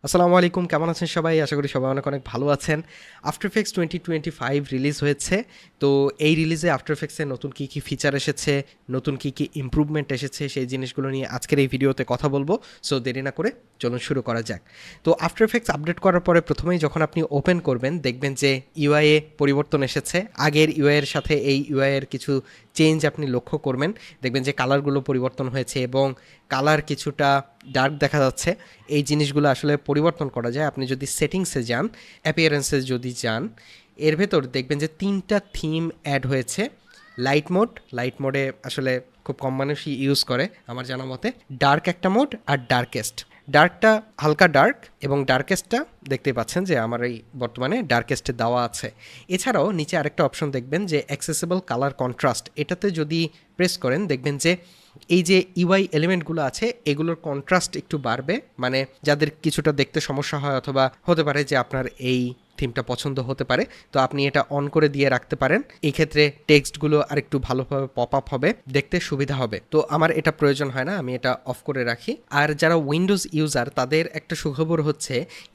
আসসালামু আলাইকুম, কেমন আছেন সবাই? আশা করি সবাই অনেক অনেক ভালো আছেন। আফটার এফেক্টস 2025 রিলিজ হয়েছে। তো এই রিলিজে আফটার এফেক্টসের নতুন কী কী ফিচার এসেছে, নতুন কী কী ইমপ্রুভমেন্ট এসেছে, সেই জিনিসগুলো নিয়ে আজকের এই ভিডিওতে কথা বলবো। সো দেরি না করে চলুন শুরু করা যাক। তো আফটার এফেক্টস আপডেট করার পরে প্রথমেই যখন আপনি ওপেন করবেন দেখবেন যে ইউআইয়ে পরিবর্তন এসেছে। আগের ইউআইয়ের সাথে এই ইউআইয়ের কিছু চেঞ্জ আপনি লক্ষ্য করবেন। দেখবেন যে কালারগুলো পরিবর্তন হয়েছে এবং কালার কিছুটা ডার্ক দেখা যাচ্ছে। এই জিনিসগুলো আসলে পরিবর্তন করা যায়। আপনি যদি সেটিংসে যান, অ্যাপিয়ারেন্সে যদি যান, এর ভেতর দেখবেন যে 3টা থিম অ্যাড হয়েছে। লাইট মোডে আসলে খুব কম মানুষই ইউজ করে আমার জানা মতে। ডার্ক একটা মোড আর ডার্কেস্ট। ডার্কটা হালকা ডার্ক এবং ডার্কেস্টটা দেখতে পাচ্ছেন যে আমার এই বর্তমানে ডার্কেস্টে দেওয়া আছে। এছাড়াও নিচে আরেকটা অপশন দেখবেন যে অ্যাক্সেসিবল কালার কন্ট্রাস্ট। এটাতে যদি প্রেস করেন দেখবেন যে এই যে ইউআই এলিমেন্টগুলো আছে এগুলোর কন্ট্রাস্ট একটু বাড়বে, মানে যাদের কিছুটা দেখতে সমস্যা হয় অথবা হতে পারে যে আপনার এই থিমটা পছন্দ হতে পারে, তো আপনি এটা অন করে দিয়ে রাখতে পারেন। এই ক্ষেত্রে টেক্সটগুলো আরেকটু ভালোভাবে পপ আপ হবে, দেখতে সুবিধা হবে। তো আমার এটা প্রয়োজন হয় না, আমি এটা অফ করে রাখি। আর যারা উইন্ডোজ ইউজার তাদের একটা সুখবর হচ্ছে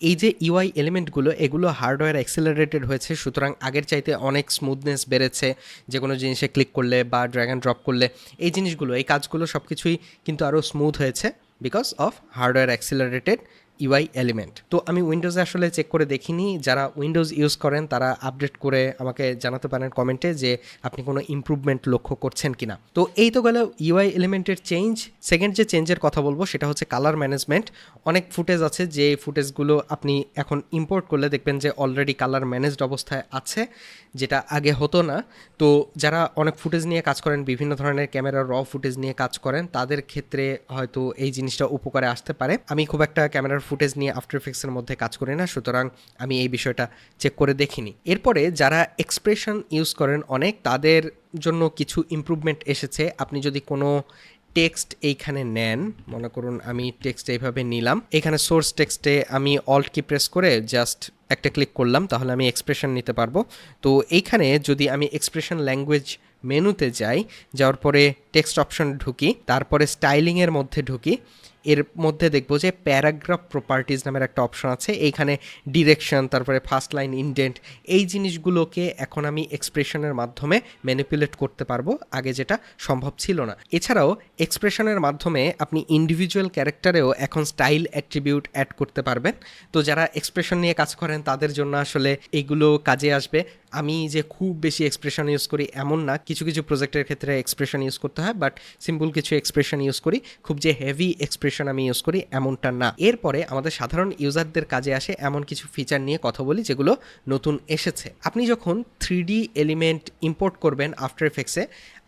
এই যে ইউআই এলিমেন্টগুলো এগুলো হার্ডওয়্যার অ্যাক্সেলারেটেড হয়েছে, সুতরাং আগের চাইতে অনেক স্মুথনেস বেড়েছে। যে কোনো জিনিসে ক্লিক করলে বা ড্র্যাগ অ্যান্ড ড্রপ করলে এই জিনিসগুলো, এই কাজগুলো সব কিছুই কিন্তু আরও স্মুথ হয়েছে because of hardware accelerated UI element. তো আমি উইন্ডোজে আসলে চেক করে দেখিনি, যারা উইন্ডোজ ইউজ করেন তারা আপডেট করে আমাকে জানাতে পারেন কমেন্টে যে আপনি কোনো ইমপ্রুভমেন্ট লক্ষ্য করছেন কিনা। তো এই তো গেল ইউআই এলিমেন্টের চেঞ্জ। সেকেন্ড যে চেঞ্জের কথা বলবো সেটা হচ্ছে কালার ম্যানেজমেন্ট। অনেক ফুটেজ আছে যে ফুটেজগুলো আপনি এখন ইম্পোর্ট করলে দেখবেন যে অলরেডি কালার ম্যানেজড অবস্থায় আছে, যেটা আগে হতো না। তো যারা অনেক ফুটেজ নিয়ে কাজ করেন, বিভিন্ন ধরনের ক্যামেরার র ফুটেজ নিয়ে কাজ করেন, তাদের ক্ষেত্রে হয়তো এই জিনিসটা উপকারে আসতে পারে। আমি খুব একটা ক্যামেরার ফুটেজ নিয়ে আফটার এফেক্টসের মধ্যে কাজ করি না, সুতরাং আমি এই বিষয়টা চেক করে দেখিনি। এরপরে যারা এক্সপ্রেশন ইউজ করেন অনেক, তাদের জন্য কিছু ইমপ্রুভমেন্ট এসেছে। আপনি যদি কোনো টেক্সট এইখানে নেন, মনে করুন আমি টেক্সট এইভাবে নিলাম, এখানে সোর্স টেক্সটে আমি অল্ট কি প্রেস করে জাস্ট একটা ক্লিক করলাম, তাহলে আমি এক্সপ্রেশন নিতে পারবো। তো এইখানে যদি আমি এক্সপ্রেশন ল্যাঙ্গুয়েজ মেনুতে যাই, যাওয়ার পরে টেক্সট অপশন ঢুকি, তারপরে স্টাইলিংয়ের মধ্যে ঢুকি, এর মধ্যে দেখবো যে প্যারাগ্রাফ প্রপার্টিজ নামের একটা অপশন আছে। এইখানে ডিরেকশন, তারপরে ফার্স্ট লাইন ইনডেন্ট, এই জিনিসগুলোকে এখন আমি এক্সপ্রেশনের মাধ্যমে ম্যানিপুলেট করতে পারবো, আগে যেটা সম্ভব ছিল না। এছাড়াও এক্সপ্রেশনের মাধ্যমে আপনি ইন্ডিভিজুয়াল ক্যারেক্টারেও এখন স্টাইল অ্যাট্রিবিউট অ্যাড করতে পারবেন। তো যারা এক্সপ্রেশন নিয়ে কাজ করেন তাদের জন্য আসলে এইগুলো কাজে আসবে। আমি যে খুব বেশি এক্সপ্রেশন ইউজ করি এমন না, কিছু কিছু প্রজেক্টের ক্ষেত্রে এক্সপ্রেশন ইউজ করতে হয়, বাট সিম্পল কিছু এক্সপ্রেশন ইউজ করি, খুব যে হেভি এক্সপ্রেশন আমি ইউজ করি এমনটা না। এরপরে আমাদের সাধারণ ইউজারদের কাজে আসে এমন কিছু ফিচার নিয়ে কথা বলি যেগুলো নতুন এসেছে। আপনি যখন 3D এলিমেন্ট ইম্পোর্ট করবেন আফটার এফেক্টসে,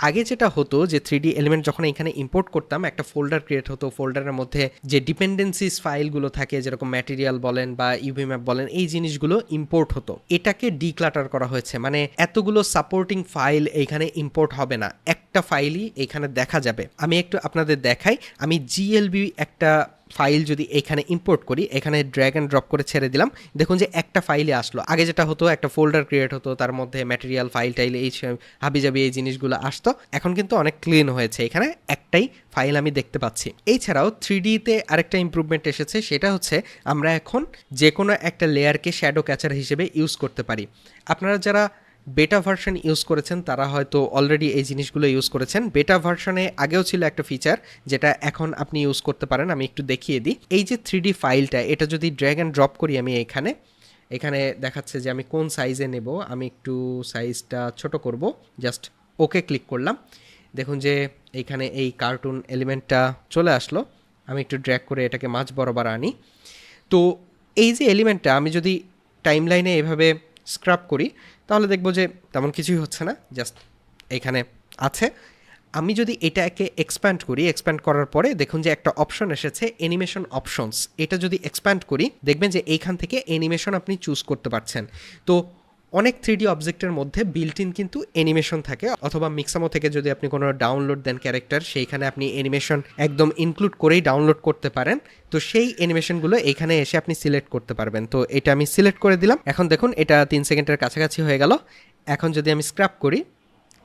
আগে যেটা হতো যে 3D এলিমেন্ট যখন এখানে ইম্পোর্ট করতাম একটা ফোল্ডার ক্রিয়েট হতো, ফোল্ডারের মধ্যে যে ডিপেন্ডেন্সিস ফাইলগুলো থাকে যেরকম ম্যাটেরিয়াল বলেন বা ইউভি ম্যাপ বলেন, এই জিনিসগুলো ইম্পোর্ট হতো। এটাকে ডিক্লাটার করা হয়েছে, মানে এতগুলো সাপোর্টিং ফাইল এইখানে ইম্পোর্ট হবে না, একটা ফাইলই এইখানে দেখা যাবে। আমি একটু আপনাদের দেখাই, আমি জিএলবি একটা ফাইল যদি এখানে ইম্পোর্ট করি, এখানে ড্র্যাগ অ্যান্ড ড্রপ করে ছেড়ে দিলাম, দেখুন যে একটা ফাইলে আসলো। আগে যেটা হতো একটা ফোল্ডার ক্রিয়েট হতো, তার মধ্যে ম্যাটেরিয়াল ফাইল টাইল এই হাবিজাবি এই জিনিসগুলো আসতো। এখন কিন্তু অনেক ক্লিন হয়েছে, এখানে একটাই ফাইল আমি দেখতে পাচ্ছি। এছাড়াও 3Dতে আরেকটা ইমপ্রুভমেন্ট এসেছে, সেটা হচ্ছে আমরা এখন যে কোনো একটা লেয়ারকে শ্যাডো ক্যাচার হিসেবে ইউজ করতে পারি। আপনারা যারা বেটা ভার্সন ইউজ করেছেন তারা হয়তো অলরেডি এই জিনিসগুলো ইউজ করেছেন। বেটা ভার্সনে আগেও ছিল একটা ফিচার যেটা এখন আপনি ইউজ করতে পারেন, আমি একটু দেখিয়ে দিই। এই যে 3D ফাইলটা, এটা যদি ড্র্যাগ অ্যান্ড ড্রপ করি আমি এখানে দেখাচ্ছে যে আমি কোন সাইজে নেব, আমি একটু সাইজটা ছোট করব, জাস্ট ওকে ক্লিক করলাম। দেখুন যে এইখানে এই কার্টুন এলিমেন্টটা চলে আসলো। আমি একটু ড্র্যাগ করে এটাকে মাঝ বরাবর আনি। তো এই যে এলিমেন্টটা আমি যদি টাইমলাইনে এভাবে স্ক্রাব করি তাহলে দেখবো যে তেমন কিছুই হচ্ছে না, জাস্ট এখানে আছে। আমি যদি এটাকে এক্সপ্যান্ড করি, এক্সপ্যান্ড করার পরে দেখুন যে একটা অপশন এসেছে অ্যানিমেশন অপশনস। এটা যদি এক্সপ্যান্ড করি দেখবেন যে এইখান থেকে অ্যানিমেশন আপনি চুজ করতে পারছেন। তো অনেক 3D অবজেক্টের মধ্যে বিল্ট ইন কিন্তু অ্যানিমেশন থাকে, অথবা মিক্সামো থেকে যদি আপনি কোনো ডাউনলোড দেন ক্যারেক্টার, সেইখানে আপনি অ্যানিমেশন একদম ইনক্লুড করেই ডাউনলোড করতে পারেন। তো সেই অ্যানিমেশনগুলো এখানে এসে আপনি সিলেক্ট করতে পারবেন। তো এটা আমি সিলেক্ট করে দিলাম। এখন দেখুন এটা 3 সেকেন্ডের কাছাকাছি হয়ে গেল। এখন যদি আমি স্ক্র্যাপ করি,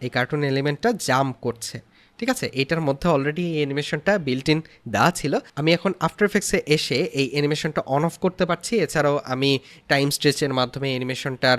এই কার্টুন এলিমেন্টটা জাম্প করছে, ঠিক আছে, এইটার মধ্যে অলরেডি এই অ্যানিমেশনটা বিল্ট ইন দেওয়া ছিল। আমি এখন আফটার এফেক্টসে এসে এই অ্যানিমেশনটা অন অফ করতে পারছি। এছাড়াও আমি টাইম স্ট্রেচের মাধ্যমে অ্যানিমেশনটার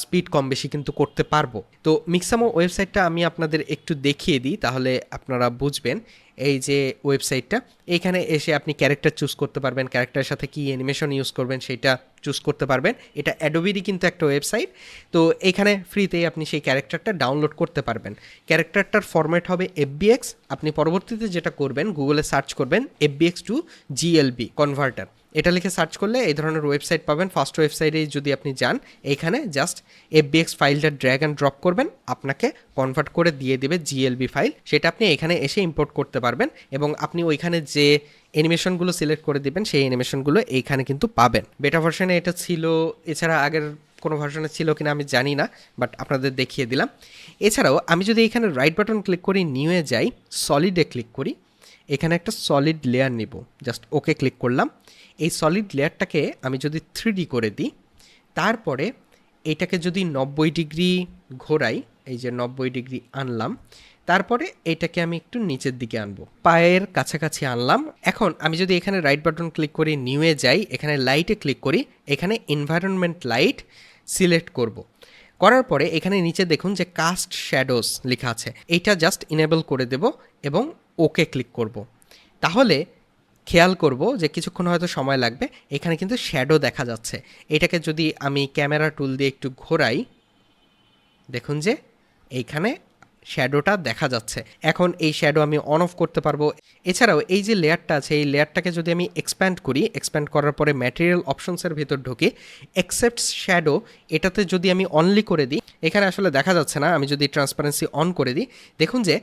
স্পিড কম বেশি কিন্তু করতে পারবো। তো মিক্সামো ওয়েবসাইটটা আমি আপনাদের একটু দেখিয়ে দিই, তাহলে আপনারা বুঝবেন। এই যে ওয়েবসাইটটা, এইখানে এসে আপনি ক্যারেক্টার চুজ করতে পারবেন, ক্যারেক্টারের সাথে কি অ্যানিমেশন ইউজ করবেন সেটা চুজ করতে পারবেন। এটা অ্যাডোবিরই কিন্তু একটা ওয়েবসাইট। তো এখানে ফ্রিতেই আপনি সেই ক্যারেক্টারটা ডাউনলোড করতে পারবেন। ক্যারেক্টারটার ফরম্যাট হবে এফবিএক্স। আপনি পরবর্তীতে যেটা করবেন, গুগলে সার্চ করবেন এফবিএক্স টু জিএলবি কনভার্টার, এটা লিখে সার্চ করলে এই ধরনের ওয়েবসাইট পাবেন। ফার্স্ট ওয়েবসাইটে যদি আপনি যান, এইখানে জাস্ট এফবিএক্স ফাইলটা ড্র্যাগ অ্যান্ড ড্রপ করবেন, আপনাকে কনভার্ট করে দিয়ে দেবে জিএলবি ফাইল। সেটা আপনি এখানে এসে ইম্পোর্ট করতে পারবেন এবং আপনি ওইখানে যে অ্যানিমেশনগুলো সিলেক্ট করে দিবেন সেই অ্যানিমেশনগুলো এইখানে কিন্তু পাবেন। বেটা ভার্সনে এটা ছিল, এছাড়া আগের কোনো ভার্সনে ছিল কিনা আমি জানি না, বাট আপনাদের দেখিয়ে দিলাম। এছাড়াও আমি যদি এখানে রাইট বাটন ক্লিক করি, নিউয়ে যাই, সলিডে ক্লিক করি, এখানে একটা সলিড লেয়ার নিব, জাস্ট ওকে ক্লিক করলাম। এই সলিড লেয়ারটাকে আমি যদি 3D করে দিই, তারপরে এটাকে যদি 90 ডিগ্রি ঘোরাই, এই যে 90 ডিগ্রি আনলাম, তারপরে এটাকে আমি একটু নিচের দিকে আনবো, পায়ের কাছাকাছি আনলাম। এখন আমি যদি এখানে রাইট বাটন ক্লিক করি, নিউয়ে যাই, এখানে লাইটে ক্লিক করি, এখানে এনভায়রনমেন্ট লাইট সিলেক্ট করব। করার পরে এখানে নিচে দেখুন যে কাস্ট শ্যাডোজ লেখা আছে, এইটা জাস্ট ইনেবল করে দেব এবং ওকে ক্লিক করব। তাহলে খেয়াল করব যে কিছুক্ষণ হয়তো সময় লাগবে, এখানে কিন্তু শ্যাডো দেখা যাচ্ছে। এটাকে যদি আমি ক্যামেরা টুল দিয়ে একটু ঘোরাই, দেখুন যে এইখানে শ্যাডোটা দেখা যাচ্ছে। এখন এই শ্যাডো আমি অন অফ করতে পারবো। এছাড়াও এই যে লেয়ারটা আছে, এই লেয়ারটাকে যদি আমি এক্সপ্যান্ড করি, এক্সপ্যান্ড করার পরে ম্যাটেরিয়াল অপশনসের ভিতর ঢুকে এক্সেপ্ট শ্যাডো, এটাতে যদি আমি অনলি করে দিই, এখানে আসলে দেখা যাচ্ছে না, আমি যদি ট্রান্সপারেন্সি অন করে দিই, দেখুন যে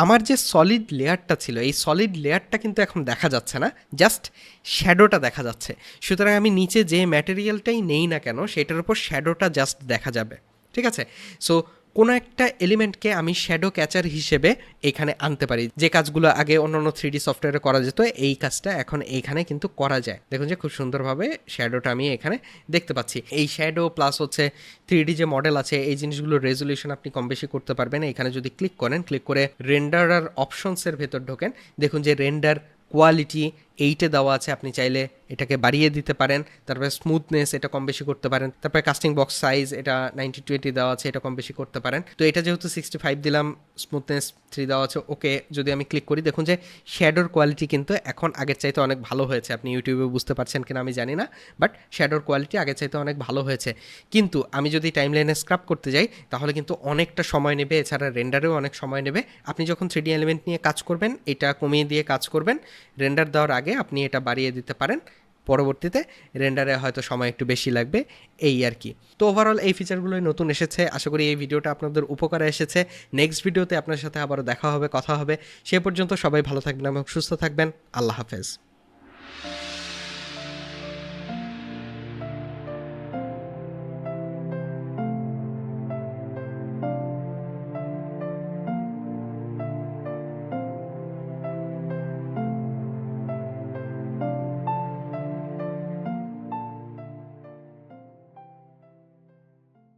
আমার যে সলিড লেয়ারটা ছিল, এই সলিড লেয়ারটা কিন্তু এখন দেখা যাচ্ছে না, জাস্ট শ্যাডোটা দেখা যাচ্ছে। সুতরাং আমি নিচে যে ম্যাটেরিয়ালটাই নেই না কেন, সেটার উপর শ্যাডোটা জাস্ট দেখা যাবে। ঠিক আছে, সো কোনো একটা এলিমেন্টকে আমি শ্যাডো ক্যাচার হিসেবে এখানে আনতে পারি। যে কাজগুলো আগে অন্যান্য 3D সফটওয়্যারে করা যেত, এই কাজটা এখন এইখানে কিন্তু করা যায়। দেখুন যে খুব সুন্দরভাবে শ্যাডোটা আমি এখানে দেখতে পাচ্ছি। এই শ্যাডো প্লাস হচ্ছে 3D যে মডেল আছে, এই জিনিসগুলোর রেজলিউশন আপনি কম বেশি করতে পারবেন। এখানে যদি ক্লিক করেন, ক্লিক করে রেন্ডারার অপশনসের ভেতর ঢোকেন, দেখুন যে রেন্ডার কোয়ালিটি এইটে দেওয়া আছে, আপনি চাইলে এটাকে বাড়িয়ে দিতে পারেন। তারপরে স্মুথনেস এটা কম বেশি করতে পারেন। তারপরে কাস্টিং বক্স সাইজ এটা 90/20 দেওয়া আছে, এটা কম বেশি করতে পারেন। তো এটা যেহেতু 65 দিলাম, স্মুথনেস 3 দেওয়া আছে, ওকে যদি আমি ক্লিক করি, দেখুন যে শ্যাডোর কোয়ালিটি কিন্তু এখন আগের চাইতে অনেক ভালো হয়েছে। আপনি ইউটিউবে বুঝতে পারছেন কিনা আমি জানি না, বাট শ্যাডোর কোয়ালিটি আগের চাইতে অনেক ভালো হয়েছে। কিন্তু আমি যদি টাইমলাইনে স্ক্রাপ করতে যাই, তাহলে কিন্তু অনেকটা সময় নেবে, এছাড়া রেন্ডারেও অনেক সময় নেবে। আপনি যখন 3D এলিমেন্ট নিয়ে কাজ করবেন, এটা কমিয়ে দিয়ে কাজ করবেন, রেন্ডার দেওয়ার আগে আপনি এটা বাড়িয়ে দিতে পারেন, পরবর্তীতে রেন্ডারে হয়তো সময় একটু বেশি লাগবে, এই আর কি। তো ওভারঅল এই ফিচারগুলোই নতুন এসেছে। আশা করি এই ভিডিওটা আপনাদের উপকারে এসেছে। নেক্সট ভিডিওতে আপনার সাথে আবারও দেখা হবে, কথা হবে। সে পর্যন্ত সবাই ভালো থাকবেন এবং সুস্থ থাকবেন। আল্লাহ হাফেজ।